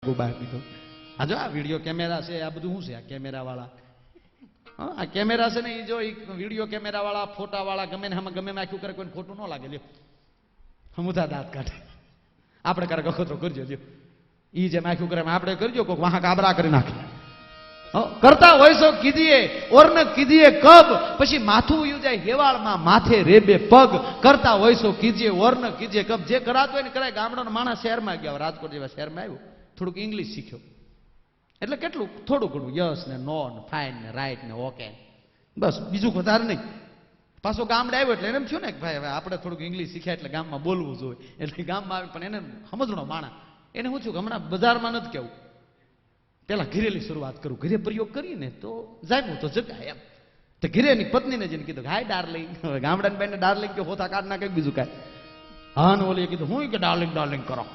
બહાર નીકળ. આ જો આ વિડીયો કેમેરા છે, આ બધું શું છે? આ કેમેરા વાળા, આ કેમેરા છે ને, એ જો વિડીયો કેમેરા વાળા, ફોટા વાળા ગમે ને આમાં ગમે નાખ્યું કરે, કોઈને ખોટું ન લાગે. લ્યો હમુધા દાંત કાઢે. આપણે કરે ગખો કરજો. લ્યો ઈ જે નાખ્યું કરે આપણે કરજો, કોઈક વાહ કાબરા કરી નાખે. કરતા હોય છો કીધીએ ઓરન કીધીએ કબ, પછી માથું ઉયું જાય હેવાળમાં, માથે રેબે પગ. કરતા હોય છો કીધીએ ઓરન કીધીએ કબ. જે કરાતું હોય ને કરાય. ગામડાનો માણસ શહેરમાં ગયા, રાજકોટ જેવા શહેરમાં આવ્યું, થોડુંક ઇંગ્લિશ શીખ્યો એટલે કેટલું થોડું ઘણું યસ ને નો ને ફાઇન ને રાઈટ ને ઓકે, બસ બીજું વધારે નહીં. પાછો ગામડે આવ્યો એટલે એને એમ થયું ને કે ભાઈ હવે આપણે થોડુંક ઇંગ્લિશ શીખ્યા એટલે ગામમાં બોલવું જોઈએ. એટલે ગામમાં આવે પણ એને સમજણો માણા એને શું થયું કે હમણાં બજારમાં નથી કેવું, પેલા ઘરેલી શરૂઆત કરું, ઘરે પ્રયોગ કરીને તો જામ્યું તો જગાય એમ. તો ઘરેની પત્નીને જઈને કીધું હાય ડાર્લિંગ. હવે ગામડાની બેન ડાર્લિંગ કે હોતા કાઢ ના કઈક બીજું કાંઈ. હા ને ઓલી કીધું હું કે ડાર્લિંગ ડાર્લિંગ કરો.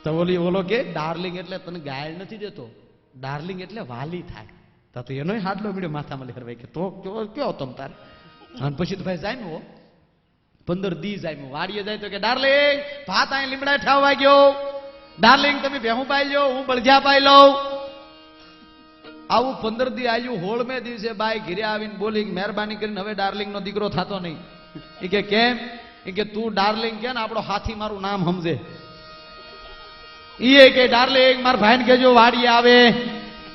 તો ઓલો કે ડાર્લિંગ એટલે તને ગાયલ નથી દેતો, ડાર્લિંગ એટલે વાલી થાય. તો એનો હાડલો મીડ્યો માથામાં લહેરવાય કે તો કયો તમ તારે. અને પછી તો ભાઈ જામ્યું 15 દી જામ્યું. વાડીએ જાય તો કે ડાર્લિંગ ભાત અહીં લીમડા ઠાવવા ગયો, ડાર્લિંગ તમે ભેહું પાઈ લો, હું બળજા પાઈ લઉં. આવું 15 દી આવ્યું. 16મે દિવસે બાઈ ઘરે આવીને બોલી મહેરબાની કરીને હવે ડાર્લિંગ નો દીકરો થતો નહીં. એ કે કેમ? એ કે તું ડાર્લિંગ કે ને આપણો હાથી મારું નામ સમજે. ઈ કે ડાર્લિંગ મારા ભાઈને કેજો વાડીએ આવે.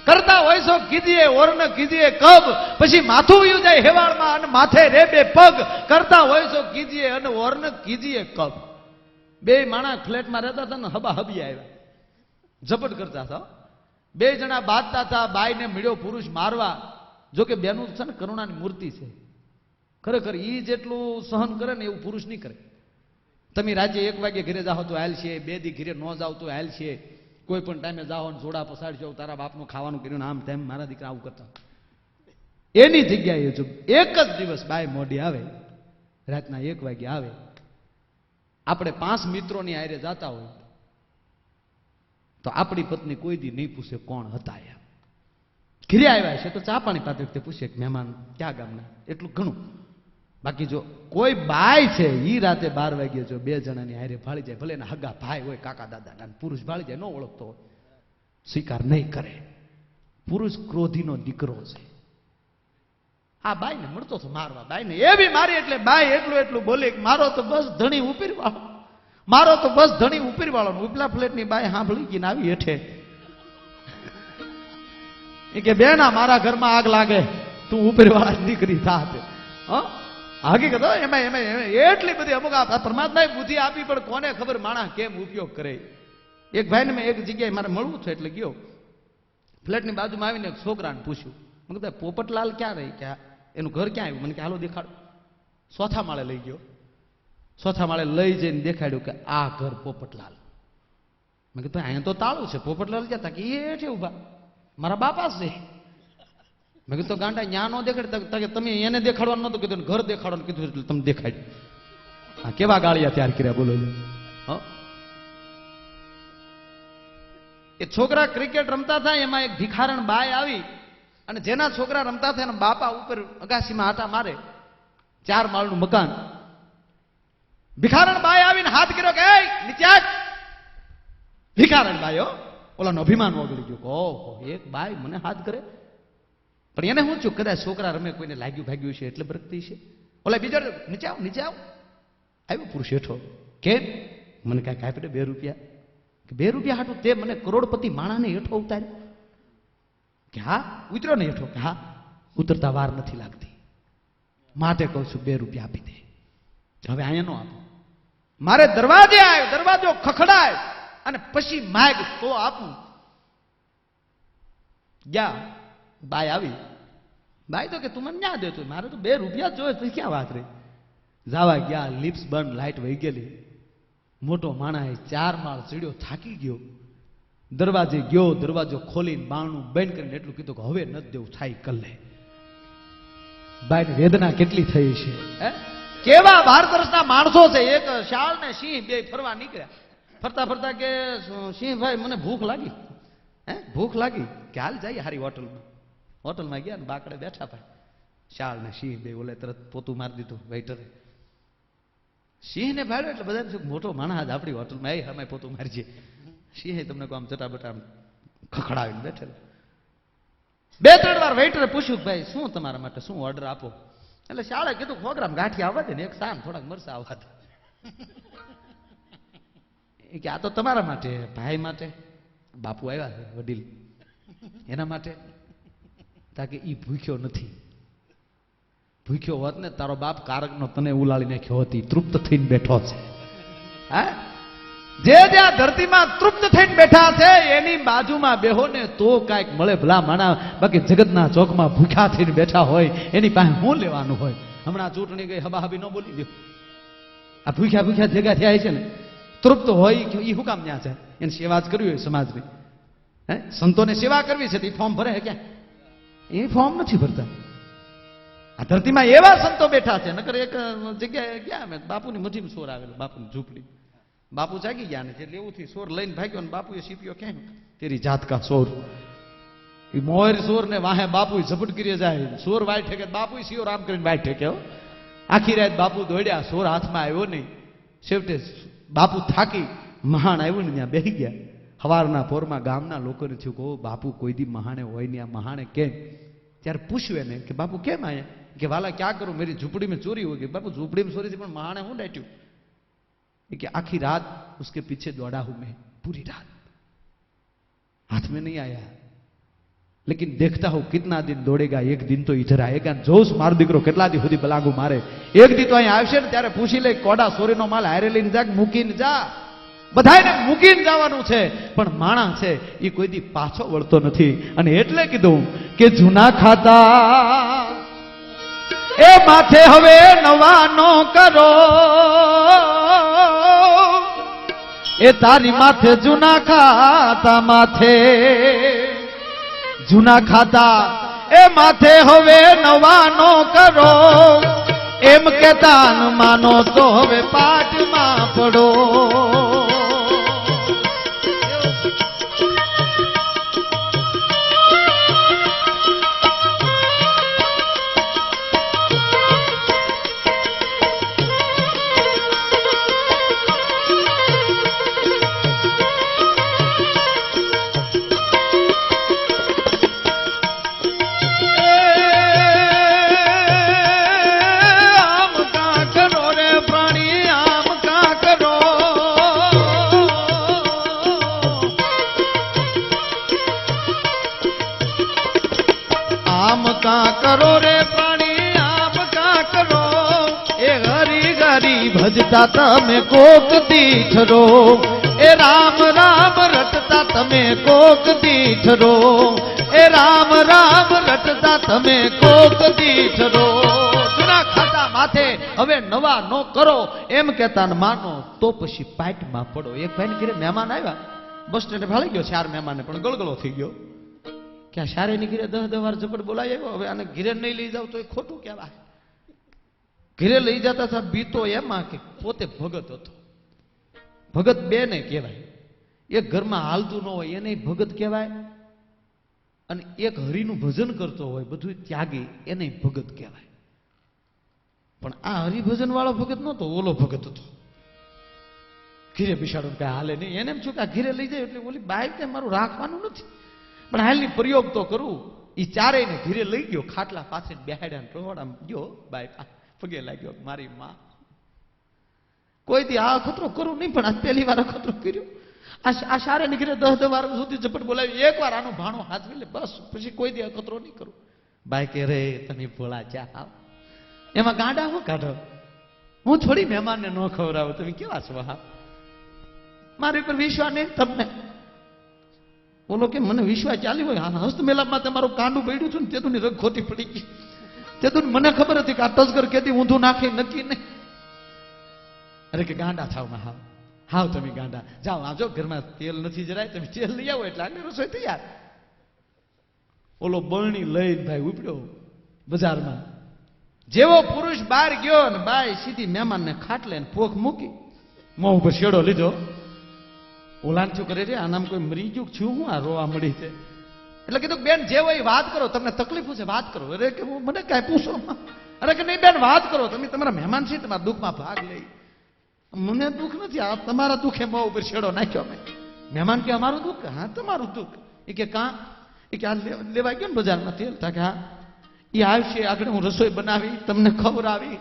કરતા હોય છો કીધીએ ઓરન કીધીએ કબ, પછી માથું ઉયું જાય હેવાળમાં અને માથે રેબે પગ. કરતા હોય છો કીધીએ અને ઓરન કીધીએ કબ. બે માણસ ફ્લેટમાં રહેતા હતા ને હબા હબી આવ્યા, ઝપટ કરતા હતા. બે જણા બાંધતા હતા, બાઈને મળ્યો પુરુષ મારવા. જોકે બેનું છે ને કરુણાની મૂર્તિ છે. ખરેખર ઈ જેટલું સહન કરે ને એવું પુરુષ નહીં કરે. તમે રાજ્ય 1 વાગે ઘરે જાઓ તો હાલ છે, 2 દી ઘરે ન જાવ તો હાલ છે. કોઈ પણ ટાઈમે જાઓ ને જોડા પસાડજો, તારા બાપનું ખાવાનું કર્યું આમ તેમ. મારા દીકરા આવું કરતા. એની જગ્યાએ જો એક જ દિવસ બાય મોડી આવે, રાતના 1 વાગે આવે, આપણે 5 મિત્રોની હારે જાતા હોય તો આપણી પત્ની કોઈ દી નહીં પૂછે કોણ હતા. એમ ઘરે આવ્યા છે તો ચા પાણી પાતે વખતે પૂછે કે મહેમાન ક્યાં ગામના, એટલું ઘણું. બાકી જો કોઈ બાય છે ઈ રાતે 12 વાગ્યે જો 2 જણાની હારે ભાળી જાય, ભલે એના હગા ભાઈ હોય, કાકા દાદા ના, પુરુષ ભાળી જાય, ન ઓળખતો હોય, સ્વીકાર નહીં કરે. પુરુષ ક્રોધીનો દીકરો છે. આ બાઈને મળતો હતો મારવા. બાઈને એવી મારી એટલે બાઈ એટલું બોલી મારો તો બસ ધણી ઉપરી વાળો, મારો તો બસ ધણી ઉપરી વાળો. ઉપલા ફ્લેટની બાઈ સાંભળી ગઈ ને આવી હેઠે. એ કે બેના મારા ઘરમાં આગ લાગે, તું ઉપરી વાળા દીકરી થાત. હકીકત એમાં એટલી બધી અમુક પરમાત્માએ બુદ્ધિ આપી, પણ કોને ખબર માણસ કેમ ઉપયોગ કરે. એક ભાઈને મેં એક જગ્યાએ મારે મળવું છે એટલે ગયો. ફ્લેટની બાજુમાં આવીને એક છોકરાને પૂછ્યું, મેં કીધું પોપટલાલ ક્યાં રહી, કે એનું ઘર ક્યાં આવ્યું? મને કે હાલો દેખાડો. 4થા માળે લઈ ગયો. 4થા માળે લઈ જઈને દેખાડ્યું કે આ ઘર પોપટલાલ. મેં કીધું અહીંયા તો તાળું છે, પોપટલાલ ક્યાં? તા કે એ છે ઉભા, મારા બાપા છે. મેં કીધું ગાંડા ન્યા નો દેખાડ, તમે એને દેખાડવાનું નતું કીધું, ઘર દેખાડવાનું કીધું એટલે તમે દેખાડ્યું. આ કેવા ગાળિયા તૈયાર કર્યા બોલો. એ છોકરા ક્રિકેટ રમતા હતા, એમાં એક ભિખારણ બાઈ આવી અને જેના છોકરા રમતા હતા એના બાપા ઉપર અગાસીમાં આટા મારે, 4 માળનું મકાન. ભિખારણ બાઈ આવીને હાથ કર્યો કે નીચે. ભિખારણ બાઈ ઓલાનો અભિમાન ઓગળી ગયો. ઓહો, એક બાઈ મને હાથ કરે. પણ એને શું છું, કદાચ છોકરા રમે કોઈને લાગ્યું ભાગ્યું છે એટલે બરકતી છે. ઓલા બીજા નીચે આવ નીચે આવ. આવ્યો પુરુષ હેઠો. કેમ? મને કાંઈક આપે 2 રૂપિયા. કે 2 રૂપિયા હાટું તે મને કરોડપતિ માણાને હેઠો ઉતાર્યો? કે હા. ઉતર્યો ને હેઠો? કે હા. ઉતરતા વાર નથી લાગતી, માટે કહું છું 2 રૂપિયા આપી દે. હવે અહીંયા નો આપો. મારે દરવાજે આવ્યો, દરવાજો ખખડાય અને પછી માગ તો આપું. ગયા બાઈ આવી. બાઈ તો કે તું મને ન્યા દેતો, મારે તો 2 રૂપિયા જોઈએ, પછી ક્યાં વાત રહી. જવા ગયા, લિપ્સ બંધ, લાઈટ વહી ગયેલી. મોટો માણસ 4 માળ ચડ્યો, થાકી ગયો. દરવાજે ગયો, દરવાજો ખોલીને બારણું બંધ કરીને એટલું કીધું કે હવે નથી દેવું, થાય કલ્લે. બાઈને વેદના કેટલી થઈ છે. કેવા ભારતના માણસો છે. એક શાળ ને સિંહ 2 ફરવા નીકળ્યા. ફરતા ફરતા કે સિંહ ભાઈ મને ભૂખ લાગી. ભૂખ લાગી કે હાલ જઈએ હારી હોટલમાં. હોટલમાં ગયા ને બાકડે બેઠા ભાઈ. શાળ ને સિંહ 2 ઓલે તરત પોતું મારી દીધું વેઇટરે. સિંહ ને ભાડ્યો એટલે બધા મોટો માણસ આપણી હોટલમાં આવી, અમે પોતું મારી છે. સિંહે તમને આમ ચટાબટા ખખડાવીને બેઠેલો. 2-3 વાર વેઇટરે પૂછ્યું, ભાઈ શું તમારા માટે શું ઓર્ડર આપો? એટલે શાળે કીધું, પ્રોગ્રામ ગાંઠી આવવા દે ને, એક સાન થોડાક મરસા આવવા દે. એ કે આ તો તમારા માટે, ભાઈ માટે. બાપુ આવ્યા છે વડીલ, એના માટે. તાકે ઈ ભૂખ્યો નથી. ભૂખ્યો હોત ને તારો બાપ કારકનો તને ઉલાળી નાખ્યો હતી. તૃપ્ત થઈને બેઠો છે. હા, જે જ્યાં ધરતીમાં તૃપ્ત થઈને બેઠા છે એની બાજુમાં બેહો ને તો કાંઈક મળે ભલા માણા. બાકી જગતના ચોકમાં ભૂખ્યા થઈને બેઠા હોય એની પાસે શું લેવાનું હોય? હમણાં ચૂંટણી ગઈ, હબાહબી ન બોલી દો. આ ભૂખ્યા ભૂખ્યા ભેગા થયા છે ને, તૃપ્ત હોય એ શું કામ ત્યાં છે? એને સેવા જ કરવી હોય સમાજની. હે, સંતોને સેવા કરવી છે તો એ ફોર્મ ભરે ક્યાં? એ ફોર્મ નથી ભરતા. આ ધરતીમાં એવા સંતો બેઠા છે. નકર એક જગ્યાએ ગયા અમે, બાપુની મજીમાં સોર આવેલો, બાપુની ઝૂંપડી. બાપુ જાગી ગયા ને એટલે એવું થી સોર લઈને ભાગ્યો ને બાપુએ સીપ્યો કેમ તેરી જાત કા સોર. એ મોર સોર ને વાહે બાપુ ઝપટ કરી જાય. સોર વાય ઠેકે, બાપુ સીઓ રામ કરીને વાય ઠેક્યો. આખી રાત બાપુ દોડ્યા, સોર હાથમાં આવ્યો નહીં. છેવટે બાપુ થાકી મહાણ આવ્યું ને ત્યાં બેસી ગયા. સવારના પોરમાં ગામના લોકોને થયું કહો બાપુ કોઈ દી મહાણે હોય ને આ મહાણે કેમ? ત્યારે પૂછ્યું એને કે બાપુ કેમ આયા? કે વાલા ક્યાં કરું, મેરી ઝૂંપડી में ચોરી हो गई. બાપુ ઝૂંપડી में ચોરી थी પણ મહાણે હું डांट्યું? कि आखी रात उसके पीछे दौड़ा हूं मैं, पूरी रात हाथ में नहीं आया, लेकिन देखता हूं कितना दिन दौड़ेगा, एक दिन तो इधर आएगा. जोश मार दीकरो કેટલા દી સુધી બલાગુ મારે, એક દી તો અહીં આવશે ને ત્યારે પૂછી લે કોડા સોરીનો માલ હારે લઈને જા, મૂકીને જા. બધાને મૂકીને જવાનું છે પણ માણા છે એ કોઈ દી પાછો વળતો નથી. અને એટલે કીધું કે જૂના ખાતા એ માથે હવે નવા નો કરો, એ તારી માથે જૂના ખાતા, માથે જૂના ખાતા એ માથે હવે નવા નો કરો. એમ કેતા ન માનો તો હવે પાઠમાં પડો. करो रे प्राणी आप का करो, ए हरी हरी भजता तमे कोक दीठरो, ए राम राम रटता तमे कोक दीठरो, ए राम राम रटता तमे कोक दीठरो. જૂના ખાતા માથે હવે નવા નો કરો, એમ કહેતા ન માનો તો પછી પાટમાં પડો. એક ભાઈને ઘરે મહેમાન આવ્યા, બસ સ્ટેન્ડે ભાળી ગયો 4 મહેમાને, પણ ગળગળો થઈ ગયો કે આ શારે ની ઘીરે 10 વાર ઝપટ બોલાય આવ્યો, હવે આને ઘીરે નહીં લઈ જાવ તો એ ખોટું કહેવાય. ઘીરે લઈ જતા હતા બીતો એમાં કે પોતે ભગત હતો. ભગત બે ને કહેવાય, એક ઘરમાં હાલતું ન હોય એને ભગત કહેવાય, અને એક હરિનું ભજન કરતો હોય બધું ત્યાગી એને ભગત કહેવાય. પણ આ હરિભજન વાળો ભગત નહોતો, ઓલો ભગત હતો. ઘીરે બિસાડો કઈ હાલે નહીં, એને એમ છું કે આ ઘીરે લઈ જાય એટલે ઓલી બાઈક ને મારું રાખવાનું નથી, પણ હાલની પ્રયોગ તો કરું. એ ચારેય ને ઘીરે લઈ ગયો, ખાટલા પાસે બેહાડ્યા, ટોળામાં ગયો, બાઈ પગે લાગ્યો, મારી માં કોઈ દી આ અખતરો કરું નહીં, પણ આ પહેલી વાર અખતરો કર્યો. આ શારે ની ઘીરે 10 વાર સુધી ઝપટ બોલાવી, એક વાર આનું ભાણું હાથવી લે બસ, પછી કોઈ દી અખતરો નહીં કરું. બાઈ કે રે તમે ભોળા ચા આવ, એમાં ગાંડા હું કાઢો, હું થોડી મહેમાનને ન ખવડાવું, તમે કેવા છો? હા, મારી પર વિશ્વાસ નહીં તમને. બોલો કે મને વિશ્વાસ ચાલી હોય, હસ્ત મેલાપમાં તમારું કાંડું પડ્યું છું ને તેતું ની રગ ખોટી પડી ગઈ, તેતું મને ખબર હતી કે આ તસ્કર કેદી ઊંધું નાખે નક્કી નહીં. અરે કે ગાંડા થાવ માં, હાવ હાવ તમે ગાંડા જાઓ, આજો ઘરમાં તેલ નથી જરાય, તમે તેલ લઈ આવો એટલે આગળ રસોઈ તૈયાર. ઓલો બરણી લઈને ભાઈ ઉપડ્યો બજારમાં. જેવો પુરુષ બહાર ગયો ને બાઈ સીધી મહેમાનને ખાટલે પોખ મૂકી, મોં ઉપર શેડો લીધો. ઓલાન શું કરે છે, આ નામ કોઈ મરી ગયું છું, હું આ રોવા મળી છે. એટલે કીધું બેન જે હોય વાત કરો, તમને તકલીફ છે વાત કરો. અરે કે મને કાંઈ પૂછો. અરે કે નહીં બેન વાત કરો, તમે તમારા મહેમાન છે, તમારા દુઃખમાં ભાગ લઈ. મને દુઃખ નથી, આ તમારા દુઃખે મોં ઉપર છેડો નાખ્યો મેં. મહેમાન કે અમારું દુઃખ? હા તમારું દુઃખ. એ કે કાં? એ કે આ લેવા ગયો ને બજારમાં તેલ. તા કે હા. એ આવશે આગળ હું રસોઈ બનાવી તમને ખવડાવી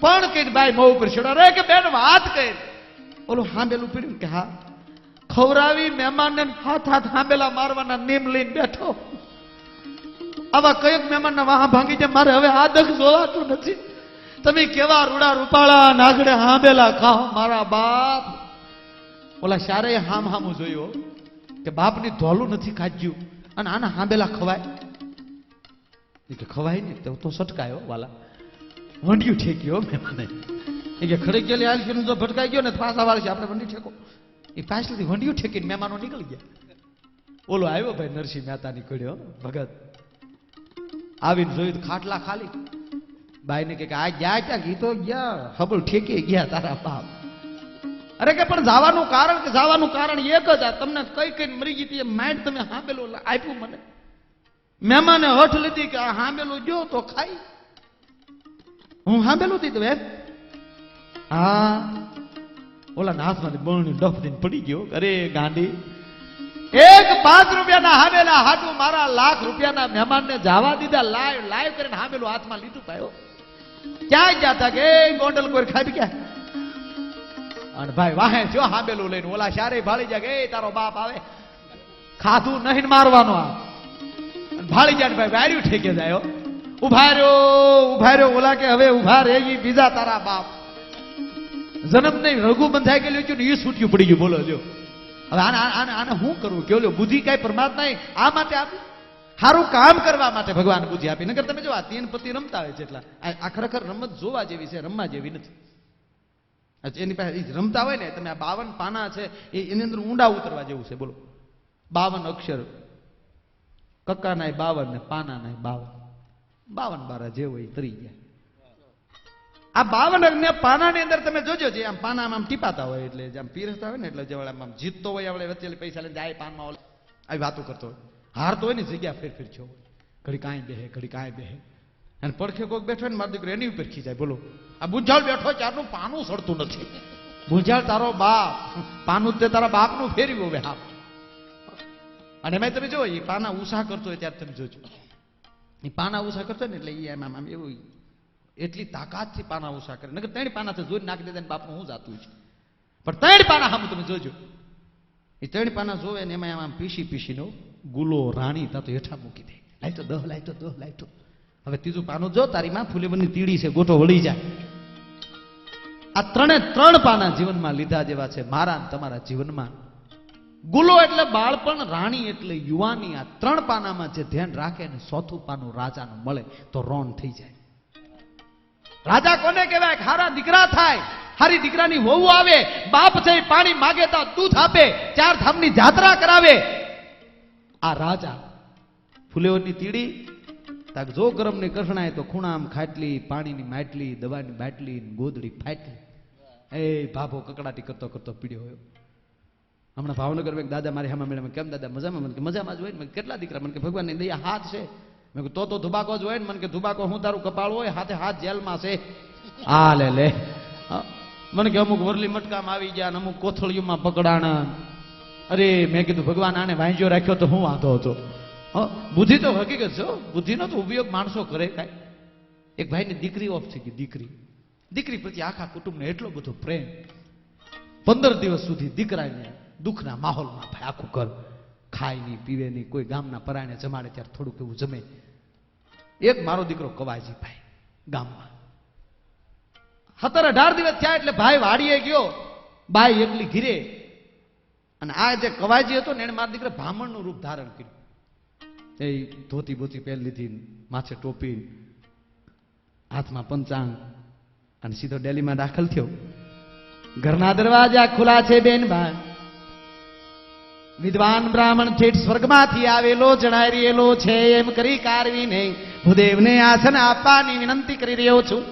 પણ કઈ ભાઈ મોં ઉપર છોડા રે કે બેન વાત કરી ઓલું હાંબેલું પીડ્યું કે હા ખવડાવી મહેમાનને હાથ હાથ હાંબેલા મારવાના નીમ લઈને બેઠો. આવા કઈક મહેમાનના વાહ ભાંગી જાય મારે હવે આ દખ જોવાતું નથી. તમે કેવા રૂડા રૂપાળા નાગડે હાંબેલા ખાઓ મારા બાપ. ઓલા શારે હામ હામું જોયું કે બાપની ધોલું નથી ખાજ્યું અને આના હાંબેલા ખવાય કે ખવાય ને તો સટકાયો વાલા વંડિયું ઠેક્યો મહેમાને. એ કે ખડી ગયેલી હાલ કે જો ભટકાઈ ગયો ને પાછા વાળ છે આપણે વંડી ઠેકો. એ પાછળથી વંડિયું ઠેકીને મહેમાનો નીકળી ગયા. ઓલો આવ્યો ભાઈ નરસિંહ મહેતા નીકળ્યો ભગત આવીને જોયું ખાટલા ખાલી. બાઈ ને કે આ ગયા ક્યાં? ગીતો ગયા હબળ ઠેકી ગયા તારા બાપ. અરે કે પણ જવાનું કારણ કે જવાનું કારણ એક જ આ તમને કઈ કઈ મરી ગઈ હતી માઇન્ડ તમે હાંબેલું આપ્યું મને. મહેમાને હઠ લીધી કે આ હાંબેલું જો તો ખાઈ. હું હાંબેલું દીધું એમ? હા. ઓલા હાથમાંથી બળની ડફ દઈને પડી ગયો. અરે ગાંડી એક 5 રૂપિયાના હાંબેલા હાટું મારા લાખ રૂપિયાના મહેમાનને જવા દીધા. લાઈવ લાઈવ કરીને હાંબેલું હાથમાં લીધું પાયો. ક્યાં ગયા હતા કે ગોંડલ કોઈ ખાઈ ગયા અને ભાઈ વાહે જો હાંબેલું લઈને ઓલા શારે ભાળી જાય કે તારો બાપ આવે ખાધું નહીં મારવાનો આ ભાળી જાય ભાઈ વાર્યું ઠેકે જાય. ઉભા રહ્યો ઓલા કે હવે ઉભા રે બીજા તારા બાપ. જન્મ નહીં રઘુ બંધાઈ ગયેલું ને એ છૂટ્યું પડી ગયું. બોલો જો હવે આને શું કરવું? કેવો બુદ્ધિ કઈ પરમાત્મા આ માટે આપી સારું કામ કરવા માટે ભગવાન બુદ્ધિ આપી. નકર તમે જો આ 3 પતિ રમતા હોય છે એટલા આ ખરેખર રમત જોવા જેવી છે રમવા જેવી નથી. એની પાસે રમતા હોય ને તમે આ 52 પાના છે એની અંદર ઊંડા ઉતરવા જેવું છે. બોલો 52 અક્ષર કક્કા ના 52 ને પાના ના 52 બારા જે હોય તરી ગયા. આ 52 ને પાના ની અંદર તમે જોજો જે આમ પાનામાં આમ ટીપાતા હોય એટલે આમ પીરસતા હોય ને એટલે જે આમ જીતતો હોય આપણે વચ્ચે પૈસા લઈને જાય પાનમાં આવી વાતો કરતો હોય. હારતો હોય ને જગ્યા ફેર છો ઘડી કાંઈ બેહે ઘડી કાંઈ બેહે અને પડખે કોઈક બેઠો ને મારો દીકરો એની ઉપર ખીજાય. બોલો આ બુંજાળ બેઠો ચારનું પાનું સડતું નથી. બુંજાળ તારો બાપ પાનું તે તારા બાપનું ફેર્યું હવે હા. અને એમાં તમે જો એ પાના ઉષા કરતો હોય ત્યારે તમે જોજો એ પાના ઉષા કરતો ને એટલે એમ આમ એવું એટલી તાકાતથી પાના ઉષા કરે. નકર 3 પાનાથી જોઈ નાખી દેતા બાપનું હું જાતું છે. પણ 3 પાના સામે તમે જોજો એ 3 પાના જોવે ને એમાં આમ પીસી નો ગુલો રાણી તા તો હેઠા મૂકી દે. લાઈતો 10 લાઈતો 10 લાઈતો. હવે ત્રીજું પાનું જો તારી માં ફૂલેવરની તીડી છે ગોટો વળી જાય. આ 3 પાના જીવનમાં લીધા જેવા છે મારા તમારા જીવનમાં. ગુલો એટલે બાળપણ, રાણી એટલે યુવાની. આ 3 પાનામાં જે ધ્યાન રાખે ને 4થું પાનું રાજાનું મળે તો રોન થઈ જાય. રાજા કોને કહેવાય? હારા દીકરા થાય, હારી દીકરાની વહુ આવે, બાપ છે પાણી માગે તો દૂધ આપે, 4 ધામની જાત્રા કરાવે. આ રાજા. ફુલેવરની તીડી તાક જો ગરમ ની કસણાય તો ખૂણામ ખાટલી, પાણીની માટલી, દવાની બાટલી, ગોદડી ફાટલી. એ ભાભો કકડાટી કરતો કરતો પીડ્યો હોય. હમણાં ભાવનગર મેં દાદા મારી હામાં મેળા કેમ દાદા મજામાં? મને કે મજામાં જ હોય ને. કેટલા દીકરા? મને કે ભગવાનની દયા હાથ છે. મેં તો ધુબાકો જ હોય ને. મને કે ધુબાકો હું તારું કપાળ હોય હાથે હાથ જેલમાં છે. આ લે મને કે અમુક વરલી મટકામાં આવી ગયા, અમુક કોથળીઓમાં પકડાણા. અરે મેં કીધું ભગવાન આને વાંજ્યો રાખ્યો તો હું વાંધો હતો. બુદ્ધિ તો હકીકત છે. બુદ્ધિનો તો ઉપયોગ માણસો કરે કાંઈ. એક ભાઈની દીકરી ઓફ થઈ ગઈ. દીકરી પ્રત્યે આખા કુટુંબને એટલો બધો પ્રેમ. 15 દિવસ સુધી દીકરાને દુઃખના માહોલમાં ભાઈ આખું ઘર ખાય નહીં પીવે નહીં. કોઈ ગામના પરાયણે જમાડે ત્યારે થોડુંક એવું જમે. એક મારો દીકરો કવાજી ભાઈ ગામમાં 17-18 દિવસ થયા એટલે ભાઈ વાડીએ ગયો, બાઈ એકલી ઘીરે. અને આ જે કવાજી હતો ને એને મારા દીકરા બ્રાહ્મણનું રૂપ ધારણ કર્યું. એ ધોતી બોતી પહેરી લીધી, માથે ટોપી, હાથમાં પંચાંગ અને સીધો ડેલીમાં દાખલ થયો. ઘરના દરવાજા ખુલ્લા છે બેન બા. વિદ્વાન બ્રાહ્મણ ઠેઠ સ્વર્ગમાંથી આવેલો જણાઈ રહેલો છે એમ કરી કારવીને ભૂદેવને આસન આપવાની વિનંતી કરી રહ્યો છું.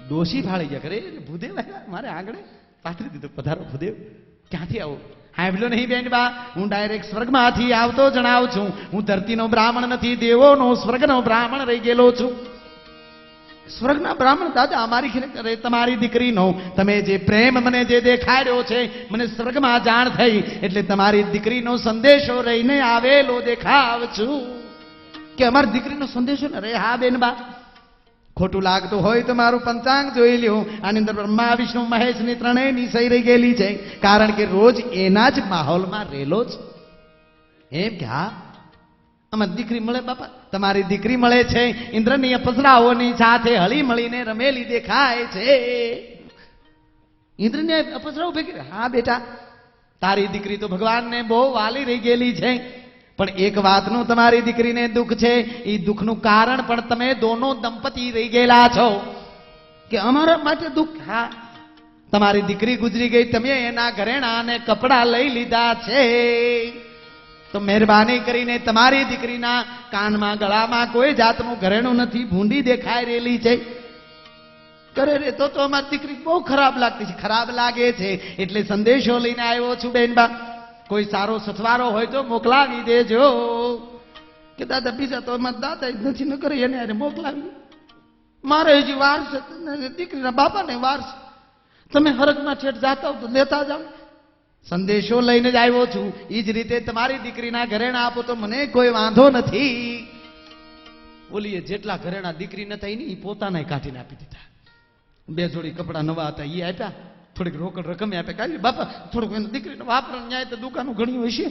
ડોશી ભાળી ગયા. કરે ભૂદેવ મારે આંગણે પાથરી દીધું. પધારો ભૂદેવ. ક્યાંથી આવો? હાંભળ્યો નહીં બેન બા, હું ડાયરેક્ટ સ્વર્ગમાંથી આવતો જણાવું છું. હું ધરતીનો બ્રાહ્મણ નથી, દેવોનો સ્વર્ગનો બ્રાહ્મણ રહી ગયેલો છું. સ્વર્ગના બ્રાહ્મણ દાદા અમારી ખીલે કરે તમારી દીકરીનો તમે જે પ્રેમ મને જે દેખાડ્યો છે મને સ્વર્ગમાં જાણ થઈ એટલે તમારી દીકરીનો સંદેશો રહીને આવેલો દેખાવ છું કે અમારી દીકરીનો સંદેશો ને રે હા બેનબા ખોટું લાગતું હોય તો મારું પંચાંગ જોઈ લ્યો આની અંદર બ્રહ્મા વિષ્ણુ મહેશની ત્રણેયની સહી રહી ગયેલી છે કારણ કે રોજ એના જ માહોલમાં રહેલો જ એમ કે હા અમારી દીકરી મળે બાપા તમારી દીકરી મળે છે ઇન્દ્રની અપસરાઓની સાથે હળી મળીને રમેલી દેખાય છે ઇન્દ્રની અપસરાઓ ભેગી હા બેટા તારી દીકરી તો ભગવાનને બહુ વાલી રહી ગયેલી છે પણ એક વાતનું તમારી દીકરીને દુઃખ છે એ દુઃખનું કારણ પણ તમે દોનો દંપતી રહી ગયેલા છો કે અમારા માટે દુઃખ હા તમારી દીકરી ગુજરી ગઈ તમે એના ઘરેણા અને કપડા લઈ લીધા છે તો મહેરબાની કરીને તમારી દીકરીના કાનમાં ગળામાં કોઈ જાતનું ઘરેણું નથી ભૂંડી દેખાઈ રહેલી છે કરે રે તો અમારી દીકરી બહુ ખરાબ લાગતી છે ખરાબ લાગે છે એટલે સંદેશો લઈને આવ્યો છું બેનબા કોઈ સારો સથવારો હોય તો મોકલાવી દેજો કે દાદા બીજા તો અમારા દાદા જ નથી ન કરે એને અરે મોકલાવી મારે હજી વાર છે દીકરીના બાપાને વાર છે તમે હરકમાં છેઠ જાતા હો તો લેતા જાઓ સંદેશો લઈને જ આવ્યો છું એ જ રીતે તમારી દીકરીના ઘરેણા આપો તો મને કોઈ વાંધો નથી બોલીએ જેટલા ઘરેણા દીકરી ન થઈ ને એ પોતાના કાઢીને આપી દીધા 2 જોડી કપડા નવા હતા એ આપ્યા થોડીક રોકડ રકમ આપે કાઢી બાપા થોડુંક એને દીકરીને વાપરણ ન્યાય તો દુકાનું ઘણ્યું હશે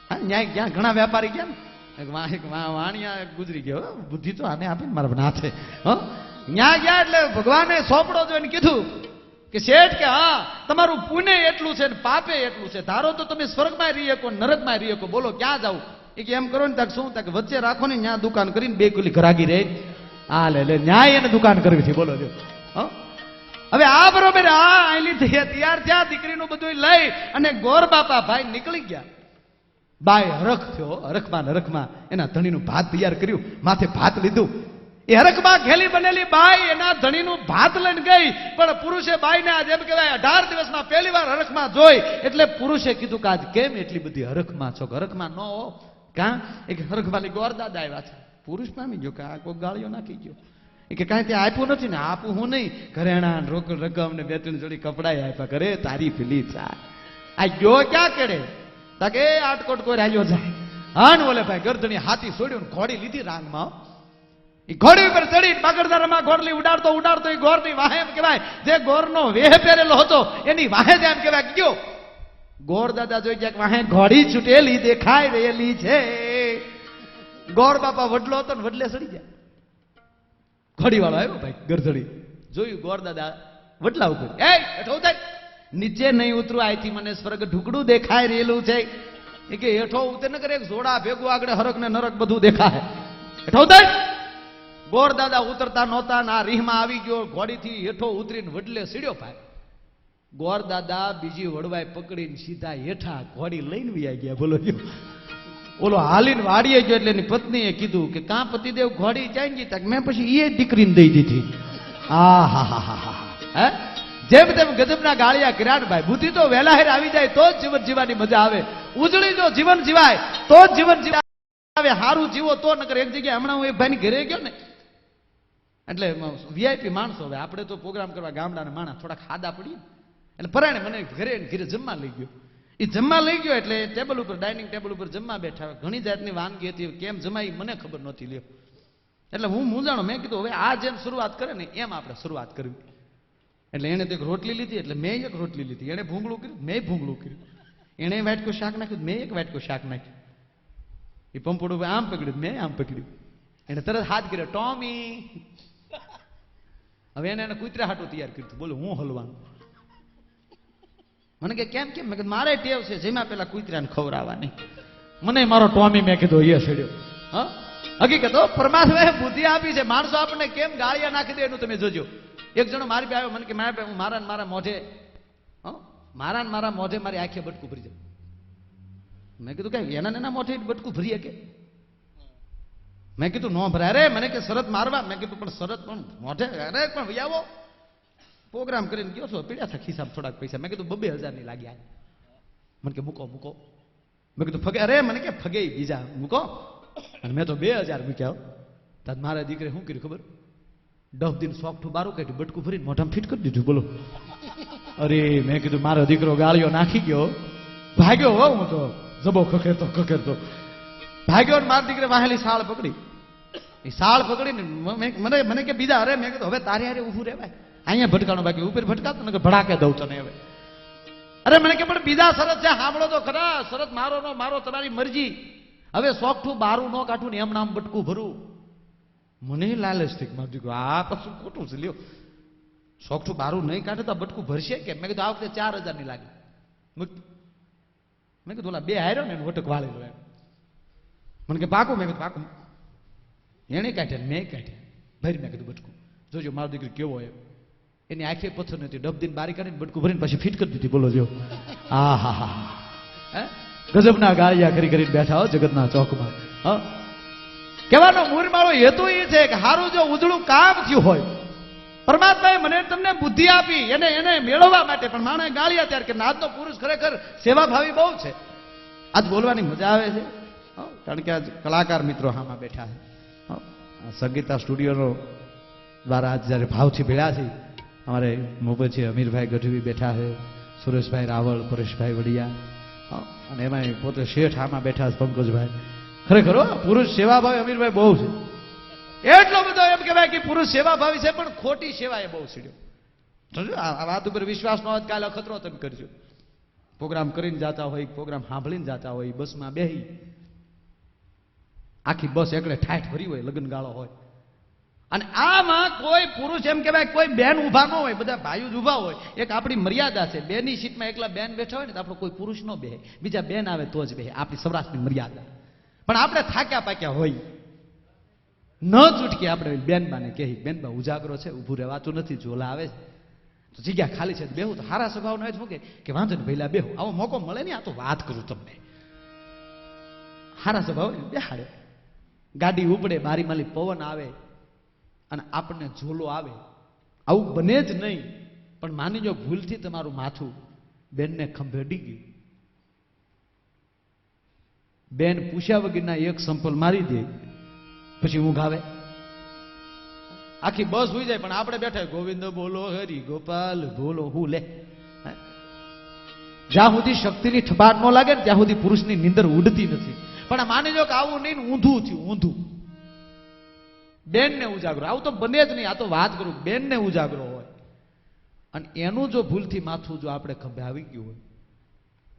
હા ન્યાય ક્યાં ઘણા વેપારી ગયા ને વાણિયા ગુજરી ગયો બુદ્ધિ તો આને આપે ને મારા નાથે ન્યાય ગયા એટલે ભગવાને સોંપડો જોઈને કીધું કે શેઠ કે હા તમારું પુણ્ય એટલું છે ને પાપે એટલું છે ધારો તો તમે સ્વર્ગમાં રહી શકો નરકમાં રહી શકો બોલો ક્યાં જાવ એ કે એમ કરો ને તાક શું તાક વચ્ચે રાખો ને ત્યાં દુકાન કરીને 2 કિલો ઘરાગી રહે હા લે ન્યાય એને દુકાન કરવી છે બોલો જો હવે આ બરોબર આ આયલી થઈ તૈયાર થયા દીકરીનું બધું લઈ અને ગોર બાપા ભાઈ નીકળી ગયા બાય હરખ થયો હરખમાં એના ધણીનું ભાત તૈયાર કર્યું માથે ભાત લીધું એ હરખમાં ઘેલી બનેલી બાઈ એના ધણીનું ભાત લઈને ગઈ પણ પુરુષે બાઈને આજ એમ કહેવાય 18 દિવસમાં પહેલી વાર હરખમાં જોઈ એટલે પુરુષે કીધું કે આજ કેમ એટલી બધી હરખમાં છો હરખમાં ન હો કા એક હરખવાલી ગોરદાદા આવ્યા છે પુરુષ પામી ગયો કે આ કોઈ ગાળીઓ નાખી ગયો એ કે કાંઈ ત્યાં આપ્યું નથી ને આપું હું નહીં ઘરેણા રોકડ રકમ ને 2-3 જોડી કપડાય આપ્યા કરે તારી ફીલી થાય આ ગયો ક્યાં કેડે તાકે આટકોટ કોઈ રાજો જાય હાન બોલે ભાઈ ગરદણી હાથી છોડ્યું ઘોડી લીધી રાંગમાં એ ઘોડી ઉપર ચડી બાગડદારમાં ઘોડલી ઉડાડતો એ ગોરની વાહે એમ કહેવાય જે ગોરનો વેહ પહેરેલો હતો એની વાહે જ એમ કહેવાય ગયો ગોર દાદા જોઈ ગયા વાહે ઘોડી છૂટેલી દેખાઈ રહેલી છે ગોર બાપા વડલો હતો ને વડલે ચડી ગયા ઘોડી વાળો આવ્યો ભાઈ ગરધડી જોયું ગોર દાદા વડલા ઉપર એ હેઠો ઉતર નીચે નહીં ઉતરું આથી મને સ્વર્ગ ઢુકડું દેખાઈ રહેલું છે એ કે હેઠો ઉતર ન કરે જોડા ભેગું આગળ હરક ને નરક બધું દેખાય હેઠો ઉતર ગોર દાદા ઉતરતા નહોતા ના રીહમાં આવી ગયો ઘોડીથી હેઠો ઉતરીને વડલે સીડ્યો ભાઈ ગોર દાદા બીજી વડવાય પકડીને સીધા હેઠા ઘોડી લઈને વયા ગયા બોલો ઓલો હાલીને વાડીએ ગયો એટલે એની પત્નીએ કીધું કે કાં પતિદેવ ઘોડી જાય ગઈ તક મેં પછી એ દીકરીને દઈ દીધી આ હા જેમ તેમ ગજબના ગાળિયા કિરાણભાઈ બુદ્ધિ તો વેલાહેર આવી જાય તો જ જીવન જીવવાની મજા આવે ઉજળી જો જીવન જીવાય તો જ જીવન જીવાય હારું જીવો તો નકર એક જગ્યાએ હમણાં હું એક ભાઈની ઘરે ગયો ને એટલે વીઆઈપી માણસો હવે આપણે તો પ્રોગ્રામ કરવા ગામડાના માણસ થોડાક ખાધા પડીએ એટલે પરાણે મને ઘરે જમવા લઈ ગયો એ જમવા લઈ ગયો એટલે ટેબલ ઉપર ડાઇનિંગ ટેબલ ઉપર જમવા બેઠા ઘણી જાતની વાનગી હતી કેમ જમાઈ મને ખબર નહોતી લ્યો એટલે હું મૂંઝાણો મેં કીધું હવે આ જેમ શરૂઆત કરે ને એમ આપણે શરૂઆત કરવી એટલે એને તો એક રોટલી લીધી એટલે મેં એક રોટલી લીધી એને ભૂંગળું કર્યું મેં ભૂંગળું કર્યું એને વાટકું શાક નાખ્યું મેં એક વાટકું શાક નાખ્યું એ પંપોડું આમ પકડ્યું મેં આમ પકડ્યું એને તરત હાથ કર્યો ટોમી હવે એને કૂતરા હાટું તૈયાર કર્યું બોલો હું હલવાનું મને કે કેમ કેમ મેં કીધું મારે ટેવ છે જેમાં પેલા કૂતરાને ખવડાવવાની મને મારો ટોમી મેં કીધું એ છેડ્યો હા હકીકત પરમાત્માએ બુદ્ધિ આપી છે માણસો આપણને કેમ ગાળિયા નાખી દે એનું તમે જોજો એક જણો મારી પાસે આવ્યો મને કે મારા મોઢે મારા મોઢે મારી આંખે બટકું ભરી જાય મેં કીધું કઈ એના મોઢે બટકું ભરીએ કે મેં કીધું નો ભરાય અરે મને કે શરત મારવા મેં કીધું પણ શરત પણ મોઢે અરે પણ વૈયાવો પ્રોગ્રામ કરીને ગયો છો પીડ્યા હતા ખિસ્સામાં થોડાક પૈસા મેં કીધું 2,000 ની લાગ્યા મને કે મૂકો મેં કીધું ફગે અરે મને કે ફગે બીજા મૂકો અને મેં તો 2,000 મૂક્યા તાર મારા દીકરે શું કર્યું ખબર 10 દિન સોફ્ટું બારું કાઢ્યું, બટકું ભરીને મોઢામાં ફિટ કરી દીધું. બોલો. અરે મેં કીધું મારો દીકરો ગાળીઓ નાખી ગયો, ભાગ્યો હો. હું તો જબો ખખેરતો ભાગ્યો ને મારા દીકરે વાહેલી સાળ પકડી. એ સાળ પકડીને મને કે બીજા અરે મેં કીધું હવે તારે હારે ઊભું રહેવાય, અહીંયા ભટકાણો બાકી ઉપર ભટકાતો ને ભડાકે દઉં તને હવે. અરે મને કે પણ બીજા શરત છે, સાંભળો તો ખરા. શરત મારો નો મારો, તમારી મરજી. હવે સોફ્ટું બારું ન કાઢું ને એમ નામ બટકું ભરું. મને લાલચ થઈ મારું દીકરો આ કશું ખોટું છે લ્યો, સોફ્ટું બારું નહીં કાઢે તો બટકું ભરશે કે? મેં કીધું આ વખતે 4000 ની લાગી. મેં કીધું ઓલા બે હાર્યો ને વટક વાળી લો એમ. મને કે પાકું? મેં કીધું પાકું. એને કાઢ્યા મેં કાઢ્યા ભરી. મેં કીધું બટકું જોજો મારો દીકરી કેવો એમ. એની આંખે પથ્થર નથી, 10 દિન બારી કાઢીને બટકું ભરીને પછી ફિટ કરી દીધી. બોલો જો. આ હા હા ગજબના ગાળિયા કરીને બેઠા હો જગતના ચોકમાં. કહેવાનો મૂળ મારો હેતુ એ છે કે હારું જો ઉજળું કામ થયું હોય, પરમાત્માએ મને તમને બુદ્ધિ આપી એને મેળવવા માટે, પણ માણસ ગાળિયા ત્યારે કે આજનો પુરુષ ખરેખર સેવાભાવી બહુ છે. આજ બોલવાની મજા આવે છે, કારણ કે આજ કલાકાર મિત્રો હામાં બેઠા છે. સંગીતા સ્ટુડિયોનો દ્વારા આજ જયારે ભાવથી ભેળા છે, અમારે મોબતજી અમીરભાઈ ગઢવી બેઠા છે, સુરેશભાઈ રાવળ, પરેશભાઈ વડિયા, અને એમાં પોતે શેઠ આમાં બેઠા છે પંકજભાઈ. ખરેખર પુરુષ સેવાભાવી અમીરભાઈ બહુ છે. એટલો બધો એમ કહેવાય કે પુરુષ સેવાભાવી છે, પણ ખોટી સેવા એ બહુ સીડ્યો. સમજો આ વાત ઉપર વિશ્વાસ ન હોય કાલે અખતરો તમે કરજો. પ્રોગ્રામ કરીને જતા હોય, પ્રોગ્રામ સાંભળીને જતા હોય, બસમાં બેહી આખી બસ એકડે ઠાઠ ભરી હોય, લગ્ન ગાળો હોય, અને આમાં કોઈ પુરુષ એમ કહેવાય કોઈ બેન ઉભા ન હોય, બધા ભાઈઓ જ ઉભા હોય. એક આપણી મર્યાદા છે, બેની સીટમાં એકલા બેન બેઠા હોય ને તો આપણો કોઈ પુરુષ ન બેહે, બીજા બેન આવે તો જ બેહે, આપણી સૌરાષ્ટ્રની મર્યાદા. પણ આપણે થાક્યા પાક્યા હોય, ન ચૂટકી આપણે બેનબાને કહી, બેનબા ઉજાગરો છે, ઊભું રહેવાતું નથી, ઝોલા આવે છે તો જગ્યા ખાલી છે બેહું. તો સારા સ્વભાવનો હોય શું કે વાંધો ને ભઈલા બેહું, આવો મોકો મળે ને. આ તો વાત કરું તમને, સારા સ્વભાવ બેહાડે, ગાડી ઉપડે, બારી માલી પવન આવે અને આપણને ઝોલો આવે. આવું બને જ નહીં. પણ માની જો ભૂલથી તમારું માથું બેનને ખંભે અડી ગયું, બેન પૂછ્યા વગરના એક સંપલ મારી દે, પછી ઊંઘ આવે, આખી બસ હોઈ જાય, પણ આપણે બેઠા ગોવિંદ બોલો, હરી ગોપાલ બોલો. હું લે જ્યાં સુધી શક્તિની ઠપાટ ન લાગે ને ત્યાં સુધી પુરુષની નીંદર ઉડતી નથી. પણ માની જો કે આવું નહીં, ઊંધું થયું, ઊંધું. બેનને ઉજાગરો, આવું તો બને જ નહીં. આ તો વાત કરું, બેનને ઉજાગરો હોય અને એનું જો ભૂલથી માથું જો આપણે ખંભે આવી ગયું હોય,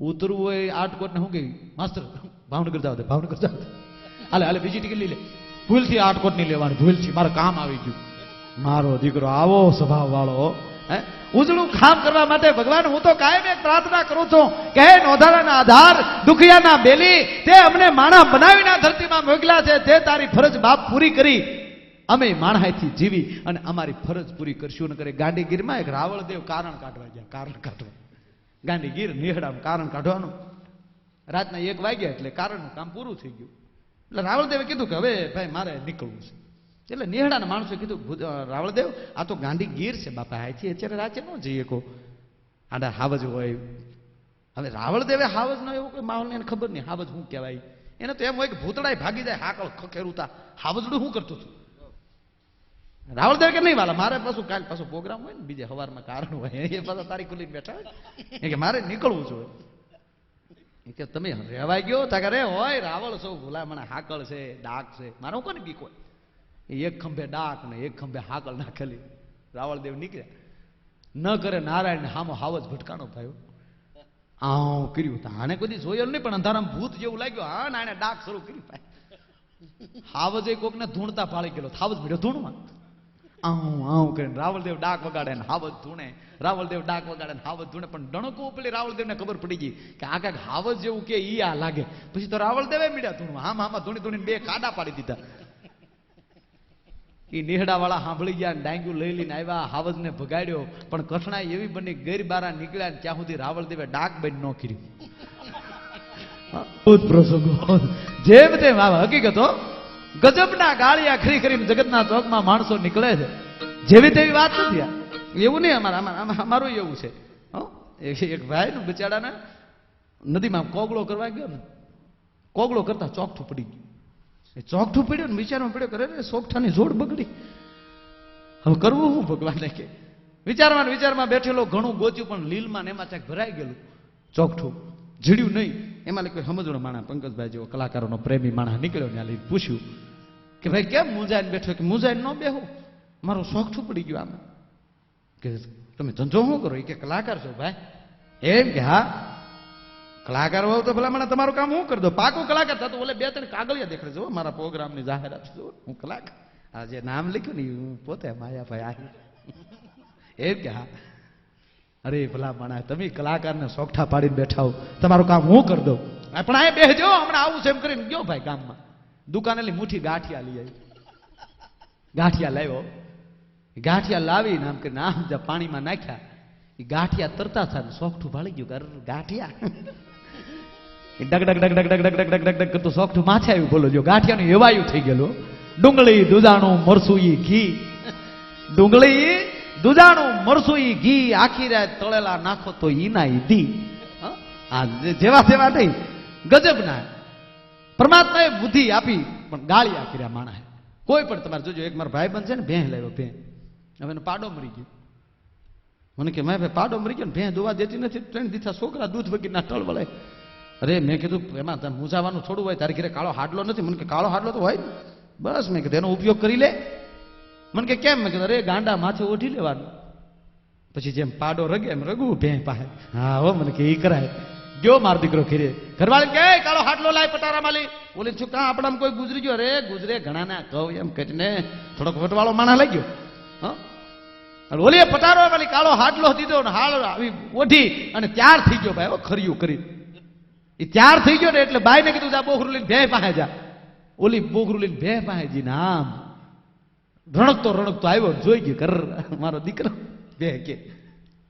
ઉતરવું હોય આટકોટ ને શું કહ્યું માસ્ટર ભાવનગર જાવ, ભાવનગર જાવ, હાલે હાલે બીજી ટિકિટ લઈ લે. ભૂલથી આટકોટ નહીં લેવાની, ભૂલથી મારે કામ આવી ગયું. મારો દીકરો આવો સ્વભાવ વાળો ઉજળું કામ કરવા માટે ભગવાન હું તો કાયમ એક પ્રાર્થના કરું છું કે હે નોંધારાના આધાર, દુખિયાના બેલી, તે અમને માણા બનાવીને ધરતીમાં મોકલ્યા છે, તે તારી ફરજ બાપ પૂરી કરી અમે માણહાઈથી જીવી અને અમારી ફરજ પૂરી કરશું. ન કરે ગાંધીગીરમાં એક રાવળદેવ કારણ કાઢવા ગયા, કારણ કાઢવા ગાંધીગીર નેહડામાં કારણ કાઢવાનું. રાતના 1 વાગ્યા એટલે કારણનું કામ પૂરું થઈ ગયું. એટલે રાવળદેવે કીધું કે હવે ભાઈ મારે નીકળવું છે. એટલે નેહડાના માણસો કીધું રાવળદેવ આ તો ગાંધીગીર છે બાપા, આથી અત્યારે રાતે ન જઈએ કો, આડા હાવજ હોય. હવે રાવળદેવે હાવજ નો એવો કોઈ માહોલ ને ખબર નહીં હાવજ શું કહેવાય. એને તો એમ હોય કે ભૂતળાય ભાગી જાય, હાકળ ખખેરુતા હાવજડું શું કરતું હતું. રાવળદેવ કે નહીં વાલા મારે પાછું કાલ પાછો પ્રોગ્રામ હોય ને, બીજે સવારમાં કારણ હોય, એ પાછા તારીખ ખુલીને બેઠા હોય કે મારે નીકળવું જોઈએ. કે તમે રહેવાય ગયો તાકે રે હોય રાવળ સૌ ભૂલામણ, હાકળ છે, ડાક છે, મારે હું કોને બીક હોય. એક ખંભે ડાક ને એક ખંભે હાકળ નાખેલી. રાવળદેવ નીકળ્યા, ન કરે નારાયણ હામો હાવજ ભટકાણો થયો. આવ કર્યું તો આને કોઈ જોયેલું નહીં, પણ અંધારામાં ભૂત જેવું લાગ્યું. હા ના એને ડાક શરૂ કર્યું. હાવજ કોકને ધૂણતા પાળી ગયેલો, હાવજ ભીડો ધૂણમાં આવું કરીને રાવળદેવ ડાક વગાડે ને હાવજ ધૂણે, રાવળદેવ ડાક વગાડે ને હાવજ ધૂણે. પણ ડણકો ઉપલી રાવળદેવને ખબર પડી ગઈ કે આ કાંઈક હાવજ જેવું કે ઈ આ લાગે. પછી તો રાવળદેવે મીડ્યા ધૂણમાં, આમાં ધૂણી ધૂણીને 2 કાડા પાડી દીધા. એ નેહડા વાળા સાંભળી ગયા, ડાંગ્યું લઈ લઈને આવ્યા, હાવજને ભગાડ્યો. પણ કઠણાઈ એવી બની ગેરબારા નીકળ્યા ને ત્યાં સુધી રાવળદેવે ડાક બંધ ન કર્યું. પ્રસંગો જેમ તેમ આવે હકીકતો ગજબના ગાળિયા ખરી કરીને જગતના ચોકમાં માણસો નીકળે છે. જેવી તેવી વાત નથી આ, એવું નહીં. અમારું એવું છે. એક ભાઈ નું બિચારાને નદીમાં કોગળો કરવા ગયો ને, કોગળો કરતા ચોકઠું પડી ગયું. એ ચોકઠું પડ્યું ને બિચારો પડ્યો કરે ને સોગઠાની જોડ બગડી. હવે કરવું હું ભગવાનને કે વિચારમાં બેઠેલો ઘણું ગોચ્યું પણ લીલમાં ને એમાં ચાક ભરાઈ ગયેલું ચોકઠું જીડ્યું નહીં. એમાં કોઈ સમજણો માણા પંકજભાઈ જેવો કલાકારોનો પ્રેમી માણસ નીકળ્યો ને લઈ પૂછ્યું કે ભાઈ કેમ મૂંઝાઈને બેઠો? કે મૂંઝાઈને ન બેહો, મારો ચોકઠું પડી ગયું આમાં. કે તમે ધંધો શું કરો? એ કે કલાકાર છો ભાઈ. એમ કે હા કલાકાર હોવ તો ભલા મને તમારું કામ હું કરી દો. પાકું કલાકાર થતો ઓલે 2-3 કાગળિયા દેખાડે જો મારા પ્રોગ્રામની જાહેરાત જો હું કલાકાર. આ જે નામ લખ્યું ને હું પોતે માયાભાઈ આવી. એમ કે હા અરે ભલા માણા તમે કલાકારને સોગઠા પાડીને બેઠા હો, તમારું કામ હું કરી દઉં. પણ આ બેહજો હમણાં આવું છે એમ કરીને ગયો ભાઈ ગામમાં. દુકાને મુઠ્ઠી ગાંઠિયા લઈ આવી. ગાંઠિયા લાવ્યો. ગાંઠિયા લાવીને આમ કરીને આમ પાણીમાં નાખ્યા. એ ગાંઠિયા તરતા થાય સોગઠું ભાળી ગયું. ગાંઠિયા ડગ ડગ ડગ ડગ ડગ ડગ ડગ ડગ ડગ કરતું સોગઠું માથે આવ્યું. બોલો જો ગાંઠિયાનું એવાયું થઈ ગયેલું. ડુંગળી દુધાણું મરસું ઈ ઘી, ડુંગળી દુધાણું મરસું ઈ ઘી, આખી રાત તળેલા નાખો તો ઈ ના ઈ ધી. આ જેવા તેવા નહીં, ગજબ ના. પરમાત્માએ બુદ્ધિ આપી પણ ગાળી આખી રહ્યા માણસ. કોઈ પણ તમારે જોજો, એક મારો ભાઈ બંધ છે ને ભેં લાવ્યો ભેં. હવે એનો પાડો મરી ગયો. મને કે ભાઈ પાડો મરી ગયો ને ભેં દોવા દેતી નથી. 3 દીથા છોકરા દૂધ વગીરના ટળ વળાય. અરે મેં કીધું એમાં તને મૂંઝાવાનું થોડું હોય, તારી ઘરે કાળો હાડલો નથી? મને કે કાળો હાડલો તો હોય. બસ મેં કીધું એનો ઉપયોગ કરી લે. મને કે કેમ? મેં કીધું અરે ગાંડા માથે ઓઢી લેવાનું, પછી જેમ પાડો રગે એમ રગવું ભેં પાસે. હા હો મને કે ઈ કરાય. ગયો મારો દીકરો ઘરે. ઘરવાળી કે કાળો હાડલો લાય પટારામાં લઈ. બોલી છું કાં આપણામાં કોઈ ગુજરી ગયો? અરે ગુજરે ઘણા ના કહું એમ કરીને થોડોક વટવાળો માણસ લઈ ગયો. હા ઓલી પટારો વાળી કાળો હાડલો દીધો ને હાડ આવી ઓઢી અને ત્યાર થઈ ગયો ભાઈ. ખર્યું કરી એ ત્યાર થઈ ગયો ને એટલે બાઈ ને કીધું જા બોખરું લઈને ભેં પાસે જા. ઓલી બોખરું લઈને ભેં પાસે જઈને આમ રણકતો આવ્યો. જોઈ ગયો કર મારો દીકરો ભેં કે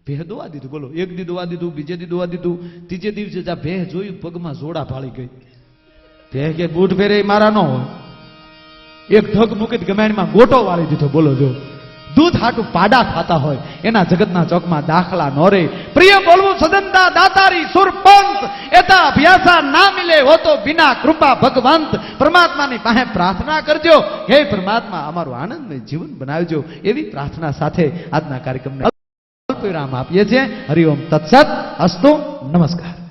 ભેં દોવા દીધું. બોલો એક દી દોવા દીધું, બીજે દી દોવા દીધું, ત્રીજે દિવસે જા ભેં જોયું પગમાં જોડા ફાળી ગઈ. ભેં કે બૂટ પહેરે મારા ન હોય. એક ધગ મૂકી ગમાણીમાં ગોટો વાળી દીધો. બોલો જો દૂધ હાટું પાડા થતા હોય એના જગતના ચોકમાં દાખલા નો રે. પ્રિય બોલવું સદંતા દાતારી સુરપંત એતા અભ્યાસા ના મિલે હો તો બિના કૃપા ભગવંત. પરમાત્માની પાસે પ્રાર્થના કરજો, હે પરમાત્મા અમારું આનંદમય જીવન બનાવજો. એવી પ્રાર્થના સાથે આજના કાર્યક્રમને અલ્પવિરામ આપીએ છીએ. હરિઓમ તત્સત અસ્તુ. નમસ્કાર.